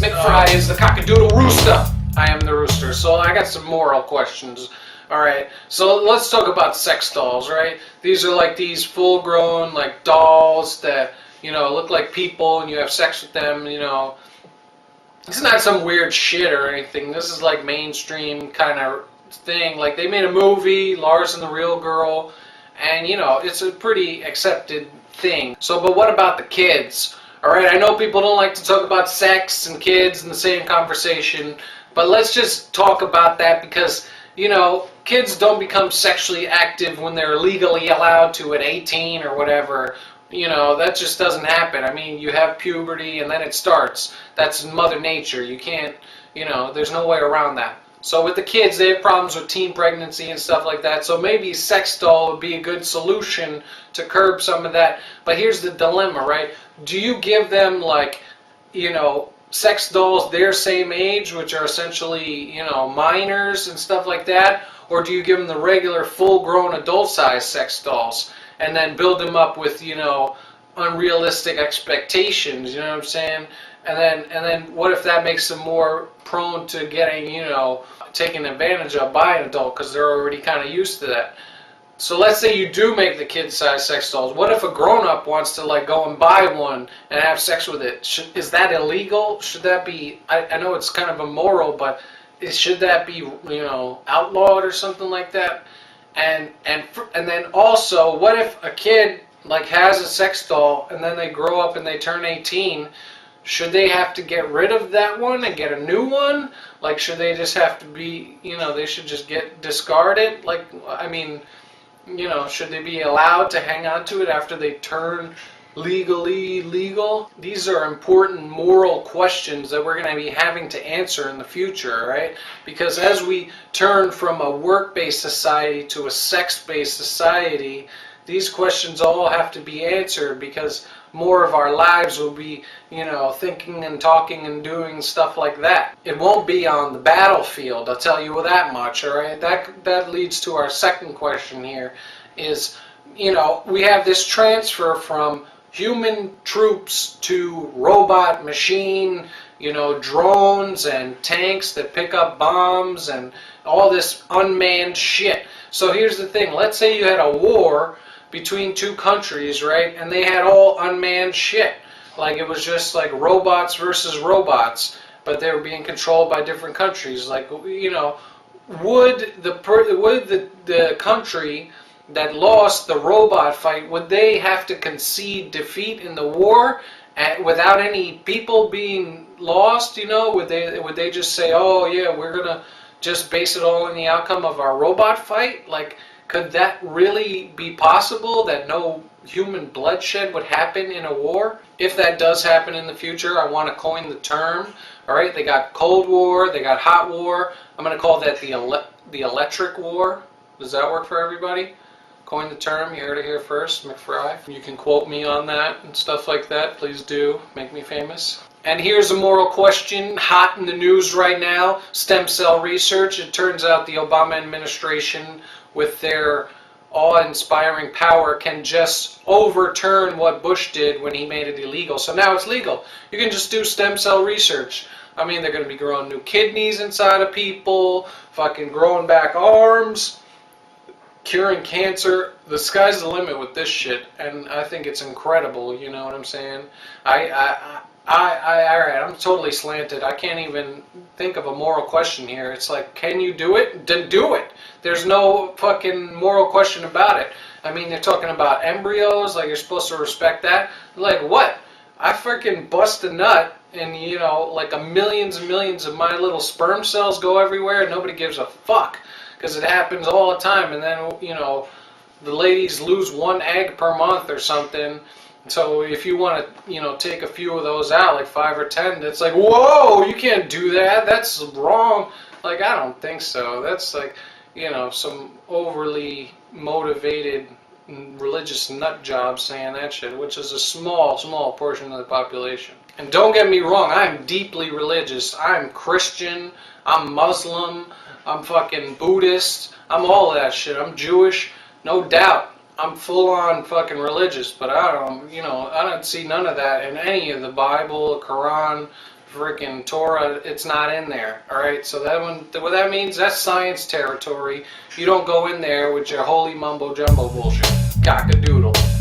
McFry is the cockadoodle rooster. I am the rooster. So I got some moral questions. Alright, so let's talk about sex dolls, right? These are like these full-grown like dolls that, you know, look like people and you have sex with them, you know. It's not some weird shit or anything. This is like mainstream kind of thing. Like they made a movie, Lars and the Real Girl, and you know, it's a pretty accepted thing. So, but what about the kids? Alright, I know people don't like to talk about sex and kids in the same conversation, but let's just talk about that because, you know, kids don't become sexually active when they're legally allowed to at 18 or whatever. You know, that just doesn't happen. I mean, you have puberty and then it starts. That's Mother Nature. You can't, you know, there's no way around that. So with the kids, they have problems with teen pregnancy and stuff like that. So maybe sex doll would be a good solution to curb some of that. But here's the dilemma, right? Do you give them, like, you know, sex dolls their same age, which are essentially, you know, minors and stuff like that? Or do you give them the regular full-grown adult-sized sex dolls and then build them up with, you know, unrealistic expectations, you know what I'm saying? And then what if that makes them more prone to getting, you know, taken advantage of by an adult because they're already kind of used to that. So let's say you do make the kid-sized sex dolls. What if a grown-up wants to like go and buy one and have sex with it? Is that illegal? Should that be, I know it's kind of immoral, but should that be, you know, outlawed or something like that? And then also, what if a kid like has a sex doll and then they grow up and they turn 18? Should they have to get rid of that one and get a new one? Like, should they just have to be, you know, they should just get discarded? Like, I mean, you know, should they be allowed to hang on to it after they turn legally legal? These are important moral questions that we're going to be having to answer in the future, right? Because as we turn from a work-based society to a sex-based society, these questions all have to be answered because more of our lives will be, you know, thinking and talking and doing stuff like that. It won't be on the battlefield, I'll tell you that much, all right? That leads to our second question here is, you know, we have this transfer from human troops to robot machine, you know, drones and tanks that pick up bombs and all this unmanned shit. So here's the thing, let's say you had a war between two countries, right, and they had all unmanned shit. Like it was just like robots versus robots, but they were being controlled by different countries. Like, you know, would the country that lost the robot fight, would they have to concede defeat in the war without any people being lost? You know, would they just say, oh yeah, we're gonna just base it all on the outcome of our robot fight? Like, could that really be possible, that no human bloodshed would happen in a war? If that does happen in the future, I want to coin the term. All right, they got Cold War, they got Hot War. I'm going to call that the Electric War. Does that work for everybody? Coin the term, you heard it here first, McFry. You can quote me on that and stuff like that. Please do, make me famous. And here's a moral question, hot in the news right now, stem cell research. It turns out the Obama administration, with their awe-inspiring power, can just overturn what Bush did when he made it illegal. So now it's legal. You can just do stem cell research. I mean, they're going to be growing new kidneys inside of people, fucking growing back arms, curing cancer. The sky's the limit with this shit, and I think it's incredible, you know what I'm saying? Alright, I'm totally slanted. I can't even think of a moral question here. It's like, can you do it? Then do it. There's no fucking moral question about it. I mean, they're talking about embryos, like you're supposed to respect that. Like, what? I freaking bust a nut and, you know, like millions and millions of my little sperm cells go everywhere and nobody gives a fuck. Because it happens all the time, and then, you know, the ladies lose 1 egg per month or something. So if you want to, you know, take a few of those out, like 5 or 10, it's like, whoa, you can't do that. That's wrong. Like, I don't think so. That's like, you know, some overly motivated religious nut job saying that shit, which is a small portion of the population. And don't get me wrong, I'm deeply religious. I'm Christian, I'm Muslim, I'm fucking Buddhist, I'm all that shit. I'm Jewish, no doubt. I'm full-on fucking religious, but I don't see none of that in any of the Bible, Quran, freaking Torah, it's not in there. All right, so that one, what that means, that's science territory. You don't go in there with your holy mumbo jumbo bullshit. Cock-a-doodle.